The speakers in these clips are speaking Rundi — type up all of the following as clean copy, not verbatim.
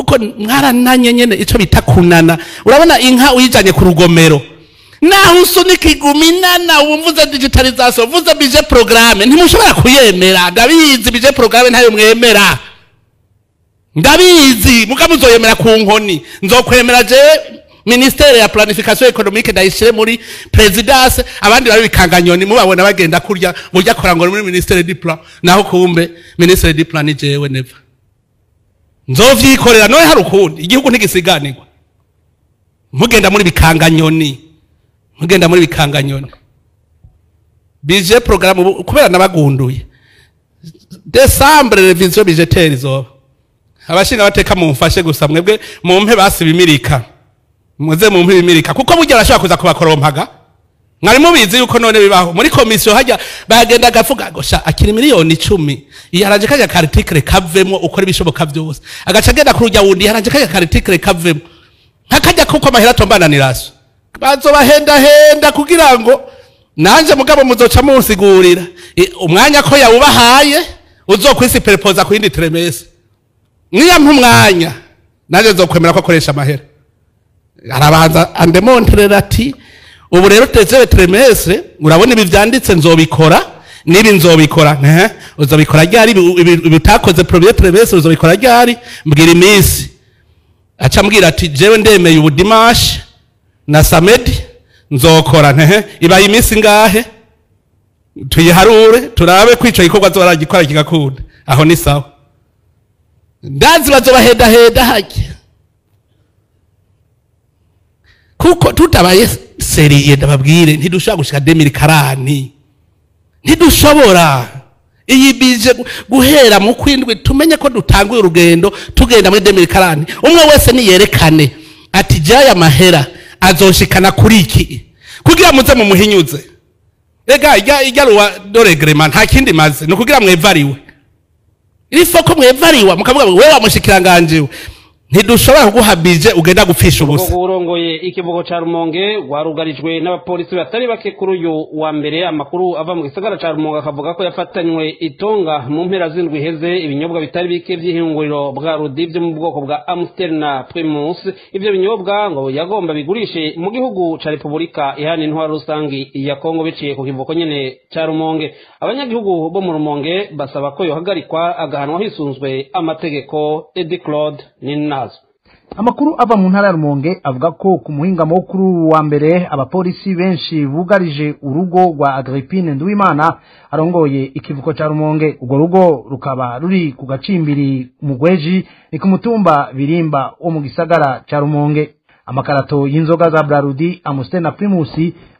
kuko mwarananye nyene ico bita kunana urabona inka uyijanye ku rugomero naho usunika iguminana umvuze digitalization uvuze budget programme ntimushobora kuyemera ndabizi budget programme ntayo mwemera ndabizi mukamuzoyemera ku nkoni nzokwemera je ministere ya planification économique ndayishire muri présidence abandi bari bikanganyoni mubabona bagenda kurya burya korangora muri ministere du plan naho kumbe ministere du plan ni jewe neva nzovyikorera noye harukundi igihugu ntigisiganirwa mugenda muri bikanganyoni budget programme kubera nabagunduye décembre révision budgétaire zo abashinga bateka mumfashe gusa mwebwe mumpe basibimirika muze mumpe bimirika kuko burya arashaka kuza kubakorompaga mwari mubizi yuko none bibaho muri commission hajya bagenda gavuga gosha akiri miliyoni 10 yaraje kaja article kavemo ukora ibishoboka byose agaca genda kurujya wundi yaraje kaja article kavemo hakajya kuko amahera tombananiraso bazobahenda kugira ngo nanje mugabo muzoca munsigurira umwanya ko yawubahaye uzokwisi perpoza ku yindi tremese niya mwanya naje zokwemera ko akoresha amahera arabanza andemontrera ati ubu rero tezebe tremese urabona ibi vyanditse nzobikora nibi nzobikora uzobikora ryari bitakoze premier tremese uzobikora ryari mbwira imisi aca mbwira ati jewe ndemeye ubu dimanche na samedi nzokora ibaye imisi ngahe tuyiharure turabe kwica ikorwa zoragikora kigakunda aho ni sawa ndazi bazobaheda hake kuko tutabaye seriye ndababwire ntidushaka gushika 2040 ntidushobora iyi bije guhera mu kwindwi tumenye ko dutanguye urugendo tugenda muri 2040 umwe wese niyerekane ati jaya mahera azoshikana kuri iki kugira muze mu muhinyuze ega igaruwa doregrema nta kindi maze no kugira mwevariwe irifoko mwevariwa mukavuga wewe wamushikiranganje ntidushobora kuguhabije ugenda gupfisha ubusa urongoye ikivugo ca Rumonge warugarijwe n'abapolisi batari bake kuri uyu wa mbere amakuru ava mu gisagara ca Rumonge akavuga ko yafatanywe itonga mu mpera z'indwi heze ibinyobwa bitari bike vy'ihinguriro bwa Rudi byo mu bwoko bwa Amstel na Primus ivyo binyobwa ngo yagomba bigurishe mu gihugu ca Republika ihana intwaro rusangi ya Kongo biciye ku kivuko nyene ca Rumonge abanyagihugu bo mu Rumonge basaba ko yohagarikwa agahanwa hisunzwe amategeko. Edi Claude Nina Amakuru ava mu ntara ya Rumonge avuga ko ku muhinga mukuru wa mbere abapolisi benshi bugarije urugo rwa Agrippine Nduwimana arongoye ikivuko ca Rumonge. Urwo rugo rukaba ruri ku gacimbiri mu Gweji ni ku mutumba Birimba wo mu gisagara ca Rumonge. Amakarato y'inzoga za Brarudi Amstel na Primus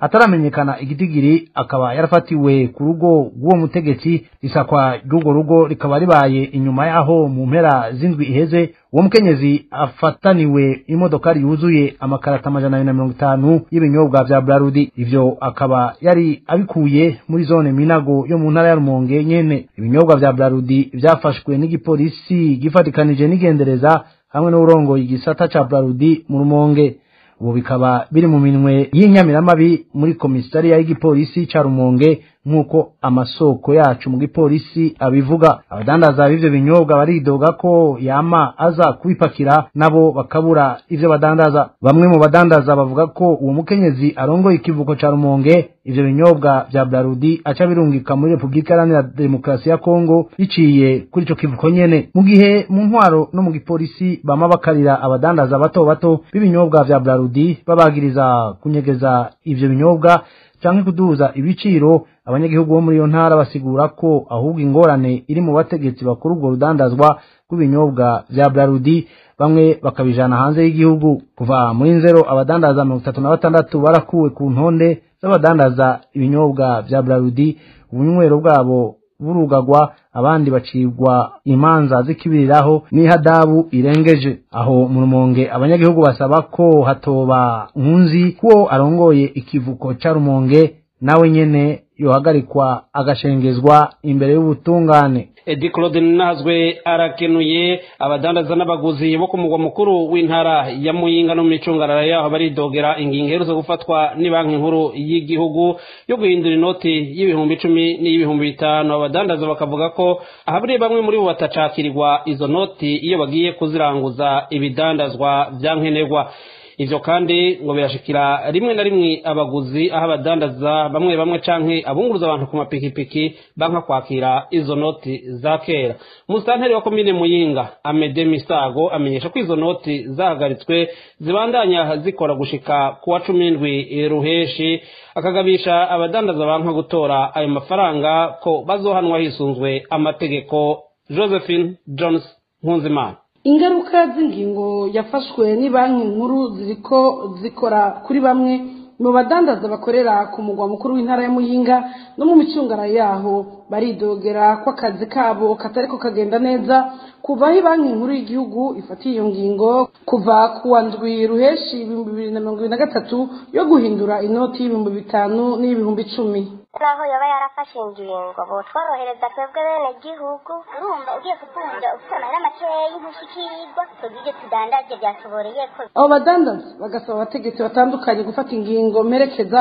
ataramenyekana igitigiri akaba yarafatiwe ku rugo rw'uwo mutegetsi. Isakwa ry'urwo rugo rikaba ribaye inyuma yaho mu mpera z'indwi iheze uwo mukenyezi afataniwe imodokari yuzuye amakarata 250 y'ibinyobwa vya Brarudi. Ivyo akaba yari abikuye muri zone Minago yo mu ntara ya Rumonge nyene. Ibinyobwa vya Brarudi vyafashwe n'igipolisi gifatikanije n'igendereza hamwe n'urongoye igisata ca Brarudi mu Rumonge. Ubu bikaba biri mu minwe y'inyamiramabi muri komisariya y'igipolisi ca Rumonge nkuko amasoko yacu mu gipolisi abivuga. Abadandaza b'ivyo binyobwa baridoga ko yama aza kubipakira nabo bakabura ivyo badandaza. Bamwe mu badandaza bavuga ko uwo mukenyezi arongoye ikivuko ca Rumonge ivyo binyobwa vya Brarudi aca birungika muri Republika Iharanira Demokarasi ya Kongo biciye kuri ico kivuko nyene. Mu gihe mu ntwaro no mu gipolisi bama bakarira abadandaza bato bato b'ibinyobwa vya Brarudi babagiriza kunyegeza ivyo binyobwa canke kuduza ibiciro, abanyagihugu bo muri iyo ntara basigura ko ahubwo ingorane iri mu bategetsi bakuru ubwo rudandazwa rw'ibinyobwa vya Brarudi, bamwe bakabijana hanze y'igihugu. Kuva muri nzero abadandaza 36 barakuwe ku ntonde z'abadandaza ibinyobwa vya Brarudi, ubunywero bwabo burugagwa, abandi bacibwa imanza zikibiriraho n'ihadabu irengeje. Aho mu Rumonge abanyagihugu basaba ko hatoba nkunzi ko arongoye ikivuko ca Rumonge nawe nyene yohagarikwa agashengezwa imbere y'ubutungane. Edi Claude Nazwe arakenuye abadandaza n'abaguzi bo ku mugwa mukuru w'intara ya Muyinga no mu micungarara yaho baridogera ingingo zo gufatwa ni banki nkuru y'igihugu yo guhindura inoti y'ibihumbi 10 n'ibihumbi 5. Abadandaza bakavuga ko ahabure bamwe muri bo batacakirirwa izo noti iyo bagiye kuziranguza ibidandazwa byankenerwa. Ivyo kandi ngo birashikira rimwe na rimwe abaguzi aho abadandaza bamwe canke abunguruza abantu ku mapikipiki banka kwakira izo noti za kera. Musanteri wa komine Muyinga Amede Misago amenyesha ko izo noti zahagaritswe zibandanya zikora gushika kuwa 17 ruheshi, akagabisha abadandaza banka gutora ayo mafaranga ko bazohanwa hisunzwe amategeko. Josephine Jones Nkunzimana. Ingaruka z'ingingo yafashwe ni banki nkuru ziriko zikora kuri bamwe mu badandaza bakorera ku mugwa mukuru w'intara ya Muyinga no mu micungara yaho baridogera ko akazi kabo katariko kagenda neza kuva aho banki nkuru y'igihugu ifatiye iyo ngingo kuva kuwa ndwi ruheshi 2023 yo guhindura inoti y'ibihumbi 5 n'ibihumbi 10. naho yoba yarafashe ingingo bo tworohereza twebwe bene gihugu urumva ugiye kutunga ufite amahera makeyi ntushikirwa tugije tudandaje byatuboreye ko abo badandaza bagasaba abategetsi batandukanye gufata ingingo merekeza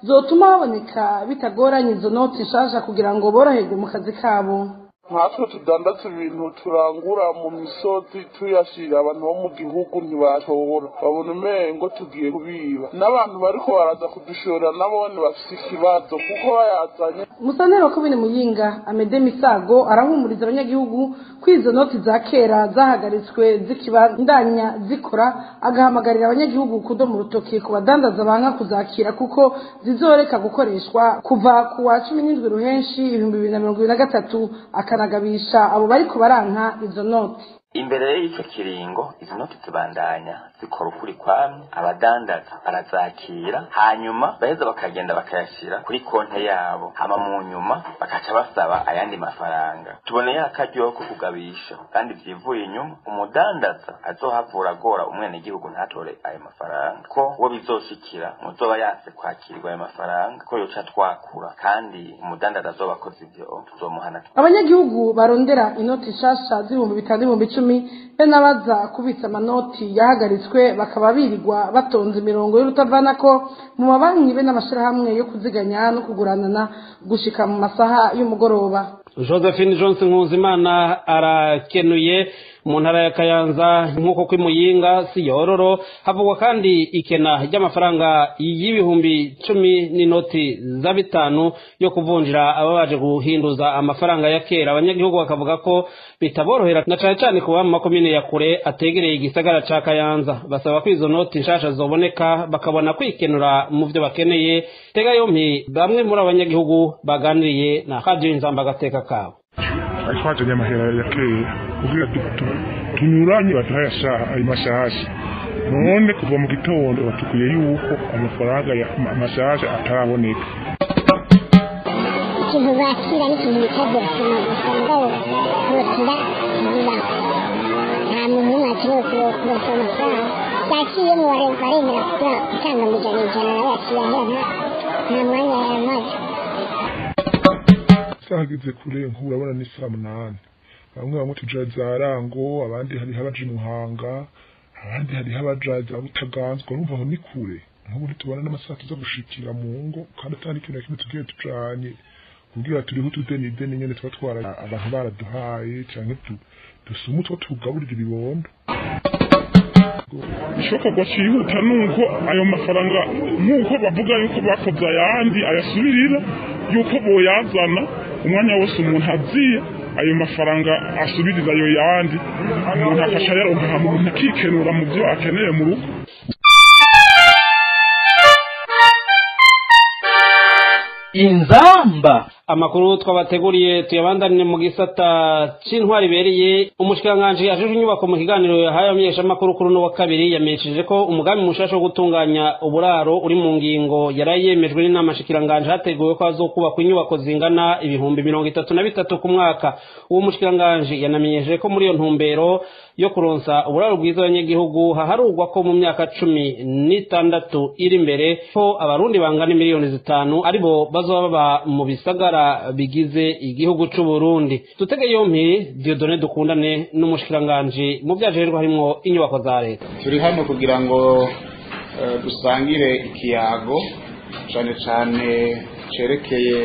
zotuma baboneka bitagoranye izo noti nshasha kugira ngo boroherwe mu kazi kabo. Nkatwe tudandaza ibintu turangura mu misozi tuyashira abantu bo mu gihugu ntibashobora babona umengo tugiye kubiba n'abantu bariko baraza kudushora nabone bafise ikibazo kuko bayazanye. Musanteri wa komine Muyinga Amede Misago arahumuriza abanyagihugu ko izo noti za kera zahagaritswe zikibandanya zikora, agahamagarira abanyagihugu kudomo urutoki ku badandaza banka kuzakira kuko zizoreka gukoreshwa kuva kuwa 17 ruhenshi 2023 akanagabisha abo bariko baranka izo noti. Imbere y'icyo kiringo izo noti zibandanya zikora ukuri kwamwe, abadandaza barazakira hanyuma baheza bakagenda bakayashira kuri konte yabo, hama mu nyuma bakaca basaba ayandi mafaranga. Tuboneye akaryo ko kugabisha kandi vyivuye inyuma umudandaza azohavura agora umwene gihugu ntatore ayo mafaranga ko wo bizoshikira muzoba yase kwakirwa ayo mafaranga ko yoca twakura kandi umudandaza azoba akoze ivyo tuzomuhana. Abanyagihugu barondera inoti nshasha z'ibihumbi 5 be nabaza kubitsa amanoti yahagaritswe bakaba birirwa batonze imirongo y'urutavanako mu mabanki be n'amashirahamwe yo kuziganya no kuguranana gushika mu masaha y'umugoroba. Josephine Johnson Nkuzimana arakenuye mu ntara ya Kayanza nkuko kwimuyinga si yororo havugwa kandi ikena ry'amafaranga y'ibihumbi 10 n'inoti za 5 yo kuvunjira ababaje guhinduza amafaranga ya kera. Abanyagihugu bakavuga ko bitaborohera na cyane kuba mu makomine ya kure ategereye igisagara ca Kayanza, basaba ko izo noti nshasha zoboneka bakabona kwikenura mu byo bakeneye. Tega yompi bamwe muri abanyagihugu baganiriye na Radio Inzamba gateka kabo. Twaje nyamahera ya kera kugira tunyuranye batayashaha ayo mashasha none kuva mu gitondo batukuye yuko amafaranga ya mashasha ataraboneka. ikintu bakira n'ikintu bitabira usanga kurotira vuba nta muntu nakiriwe kurotira amafaranga yaciye mu baremera gutanga mu ijana yakira nta mwanya yamaze. Sagize kure nkurabona ni saa 8 bamwe tuja za Rango, abandi hari habaje Muhanga, abandi hari habaje Butaganzwa, urumva aho ni kure nkubu tubona n'amasaha tuza gushikira mu ngo kandi atari ikintu kimwe tugiye tujanye kugira turiho tudeni nyene twatwara abantu baraduhaye canke dusuma utwo tugaburira ibibondo. Ishoka gwacihuta nuko ayo mafaranga nkuko bavuga yuko bakoza ayandi ayasubirira yuko boyazana umwanya wose umuntu aziye ayo mafaranga asubiriza ayo yandi umuntu akasha yaronka umuntu akikenura mu byo akeneye mu rugo. Inzamba amakuru twabateguriye tuyabandanire mu gisata c'intwari bereye. Umushikanganje ajejwe inyubako mu kiganiro yahaye amenyesha makuru kuri no wa kabiri yamenyesheje ko umugambi mushasha wo gutunganya uburaro uri mu ngingo yarayemejwe n'inama shikiranganje hateguwe ko azokubakwa inyubako zingana ibihumbi 33 ku mwaka. Uwo mushikanganje yanamenyesheje ko muri iyo ntumbero yo kuronsa uburaro bwiza abanyagihugu haharugwa ko mu myaka 16 iri imbere ko abarundi bangana miliyoni 5 aribo bazoba baba mu bisagara bigize igihugu c'u Burundi. Tutege yompi Dieudonné Dukundane n'umushikiranganje mu vyajerwa harimwo inyubako za leta. Turi hano kugira ngo dusangire ikiyago cyane cyane cerekeye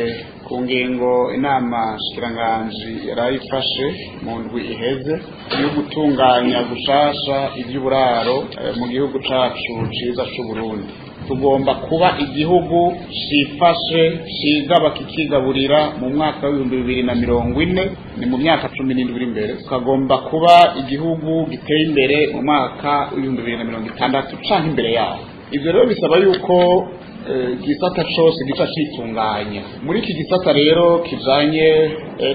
ku ngingo inama shikiranganje yarayifashe mu ndwi iheze yo gutunganya gushasha iby'uburaro mu gihugu cacu ciza c'u Burundi. Tugomba kuba igihugu cifashe cigaba kikigaburira mu mwaka wa 2040 ni mu myaka 17 iri imbere. Tukagomba kuba igihugu giteye imbere mu mwaka wa 2060 canke imbere yaho. Ivyo rero bisaba yuko gisata cyose gica citunganya. Muri iki gisata rero kijanye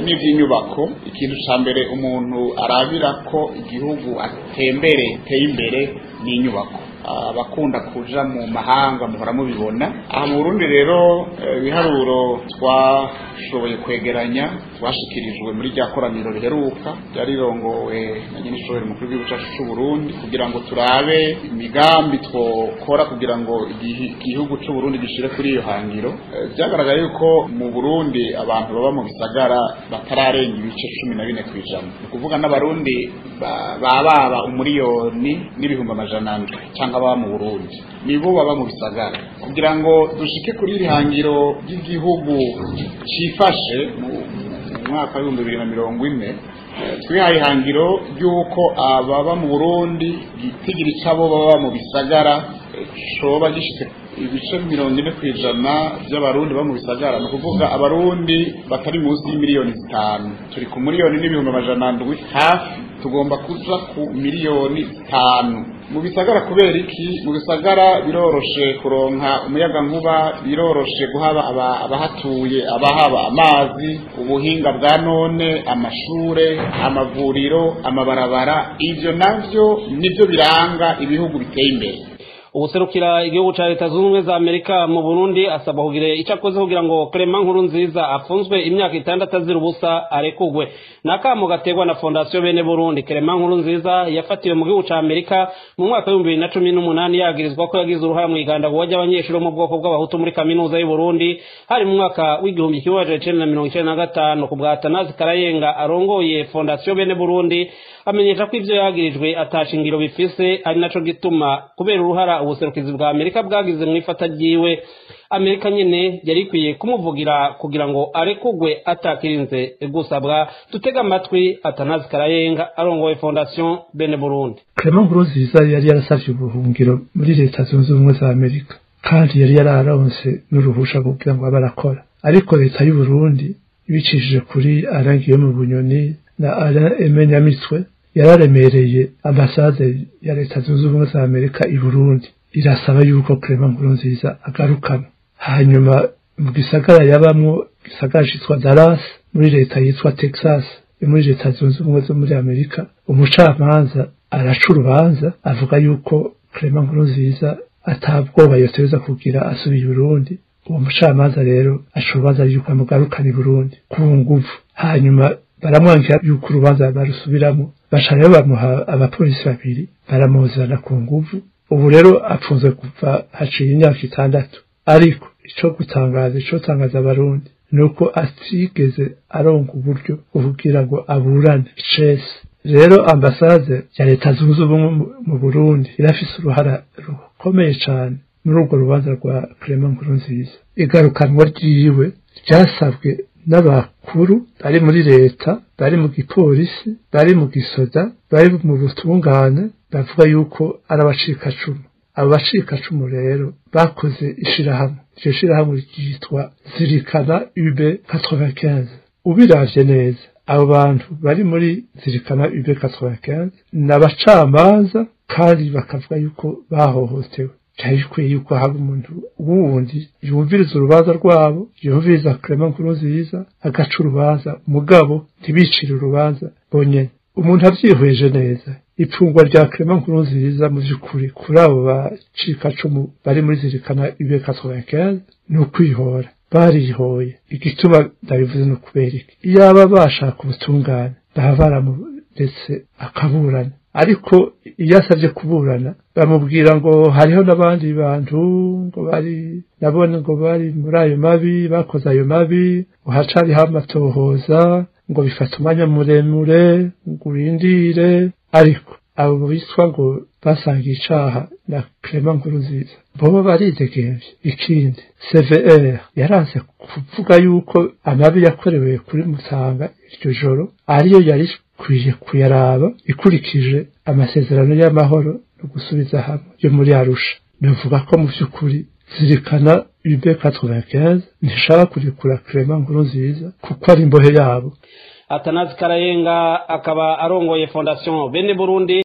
n'ivy'inyubako, ikintu ca mbere umuntu arabira ko igihugu atembere teye imbere n'inyubako. Abakunda kuja mu mahanga muhora mubibona. Aha mu Burundi rero ibiharuro twashoboye kwegeranya twashikirijwe muri rya koraniro riheruka ryarirongowe na Nyinishoboye mukuru w'igihugu cyacu c'u Burundi kugira ngo turabe imigambi twokora kugira ngo igihugu c'u Burundi gishire kuri iyo hangiro. Byagaragaye yuko mu Burundi abantu baba mu bisagara batararenga ibice 14%. Kuvuga n'abarundi baba umuriyoni n'ibihumbi amajana cyangwa baba mu Burundi nibo baba mu bisagara. Kugira ngo dushike kuri iri hangiro ry'igihugu cifashe mu mwaka wa 2040 twihaye ihangiro ry'uko ababa mu Burundi gitigira icabo baba mu bisagara coba gishike ibice 40% by'abarundi baba mu bisagara. No kuvuga abarundi batari munsi y'imiliyoni 5. Turi ku miliyoni n'ibihumbi amajana 7 hafi, tugomba kuja ku miliyoni 5 mu bisagara. Kubera iki? Mu bisagara biroroshe kuronka umuyaga nkuba, biroroshe guhaba abahatuye, abahaba amazi, ubuhinga bwa none, amashure, amavuriro, amabarabara. Ivyo navyo nivyo biranga ibihugu biteye imbere. Ubuserukira igihugu ca Leta Zunze Ubumwe za Amerika mu Burundi asaba kugira icakoze kugira ngo Clement Nkurunziza afunzwe imyaka 6 azira ubusa arekugwe. Nakamo gategwa na Fondation Bene Burundi. Clement Nkurunziza yafatiwe mu gihugu ca Amerika mu mwaka wa 2018 yagirizwa ko yagize uruhara mu igandagurwa ry'abanyeshuri mu bwoko bw'abahutu muri kaminuza y'u Burundi hari mu mwaka w'igihumbi 1995 ku bwa Atanazi Karayenga arongoye Fondation Bene Burundi amenyesha ko ivyo yagirijwe atashingiro bifise ari naco gituma kubera uruhara ubuserukizi bwa Amerika bwagize mu ifata ryiwe. Amerika nyene yari ikwiye kumuvugira kugira ngo arekugwe atakirinze gusabwa. Tutega amatwi Atanazi Karayenga arongoye Fondation Bene Burundi. Clement Nkurunziza yari yarasavye ubuhungiro muri Leta Zunze Ubumwe za Amerika kandi yari yararonse n'uruhusha kugira ngo abarakora, ariko Leta y'u Burundi ibicishije kuri Arangiye mu Bunyoni na Emenyamitwe yararemereye ambasade ya Leta Zunze Ubumwe za Amerika i Burundi irasaba yuko Clement Nkurunziza agarukana. Hanyuma mu gisagara yabamwo, gisagara citwa Dallas muri leta yitwa Texas muri Leta Zunze Ubumwe zo muri Amerika, umucamanza araca urubanza avuga yuko Clement Nkurunziza atabwoba yoteza kugira asubiye i Burundi. Uwo mucamanza rero aca urubanza yuko amugarukana i Burundi ku nguvu. Hanyuma baramwangira yuko urubanza barusubiramo, baca rero bamuha abapolisi 2 baramuzana ku nguvu. Ubu rero apfunze kuva haciye imyaka 6. Ariko ico tangaza abarundi nuko atigeze aronka uburyo kugira ngo aburane icese. Rero ambasade ya Leta Zunze Ubumwe mu Burundi irafise uruhara rukomeye cyane muri urwo rubanza rwa Clement Nkurunziza. Igarukanwa ryiwe ryasabwe n'abakuru bari muri leta, bari mu gipolisi, bari mu gisoda, bari mu butungane, bavuga yuko ari abacikacumu. Abo bacikacumu rero bakoze ishirahamwe. Iryo shirahamwe ryitwa Zirikana UB 95. Ubiravye neza abo bantu bari muri Zirikana UB 95 n'abacamanza kandi bakavuga yuko bahohotewe. Cyari yuko haba umuntu wundi yumviriza urubanza rwabo, yumviriza Clement Nkurunziza agaca urubanza, mugabo ntibicire urubanza bonyene. Umuntu avyihweje neza ipfungwa rya Clement Nkurunziza mu by'ukuri kuri abo bacikacumu bari muri Zirikana UB 95 ni ukwihora. Barihoye. Igituma ndabivuze no kubera iki, iyaba bashaka ubutungane baba baramuretse akaburana ariko iyo asabye kuburana bamubwira ngo hariho n'abandi bantu ngo bari nabone ngo bari muri ayo mabi bakoze ayo mabi ngo hacariho amatohoza ngo bifata umwanya muremure ngo urindire ariko abo bitwa ngo basangiye icaha na Clement Nkurunziza bobo baridegembye ikindi CVR yaranse kuvuga yuko amabi yakorewe kuri Mutanga iryo joro ariyo yari kwiye kuyaraba ikurikije amasezerano y'amahoro no gusubiza hamwe yo muri Arusha navuga ko mu by'ukuri zirikana UB 95 ntishaka kurikura Clement Nkurunziza kuko ari imbohe yabo. Atanazi Karayenga akaba arongoye Fondation Bene Burundi